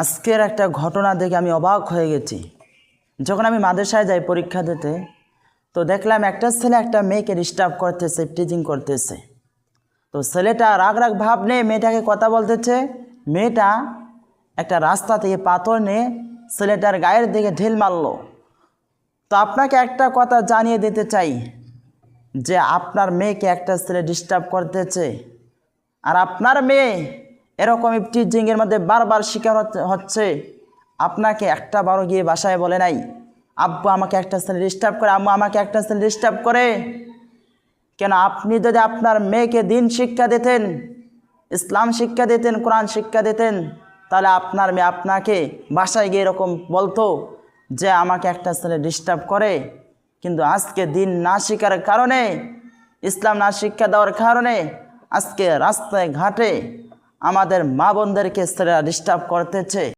আজকের একটা ঘটনা দেখে আমি অবাক হয়ে গেছি। যখন আমি মাদ্রাসায় যাই পরীক্ষা দিতে, তো দেখলাম একটা ছেলে একটা মেয়েকে ডিস্টার্ব করতেছে, টিজিং করতেছে। তো ছেলেটা রাগ রাগ ভাব নিয়ে মেয়েটাকে কথা বলতেছে। মেয়েটা একটা রাস্তা থেকে পাথর নিয়ে ছেলেটার গায়ের দিকে ঢিল মারলো। তো আপনাকে একটা কথা জানিয়ে দিতে চাই যে আপনার মেয়েকে একটা ছেলে ডিস্টার্ব করতেছে, আর আপনার মেয়ে এরকম টিজিংয়ের মধ্যে বারবার শিকার হচ্ছে। আপনাকে একটা বারও গিয়ে বাসায় বলে নাই, আব্বু আমাকে একটা ছেলে ডিস্টার্ব করে, আম্মু আমাকে একটা ছেলে ডিস্টার্ব করে। কেন? আপনি যদি আপনার মেয়েকে দিন শিক্ষা দিতেন, ইসলাম শিক্ষা দিতেন, কোরআন শিক্ষা দিতেন, তাহলে আপনার মেয়ে আপনাকে বাসায় গিয়ে এরকম বলতো যে আমাকে একটা ছেলে ডিস্টার্ব করে। কিন্তু আজকে দিন না শিখার কারণে, ইসলাম না শিক্ষা দেওয়ার কারণে আজকে রাস্তায় ঘাটে আমাদের মা বোনদেরকে ছেলেরা ডিস্টার্ব করতেছে।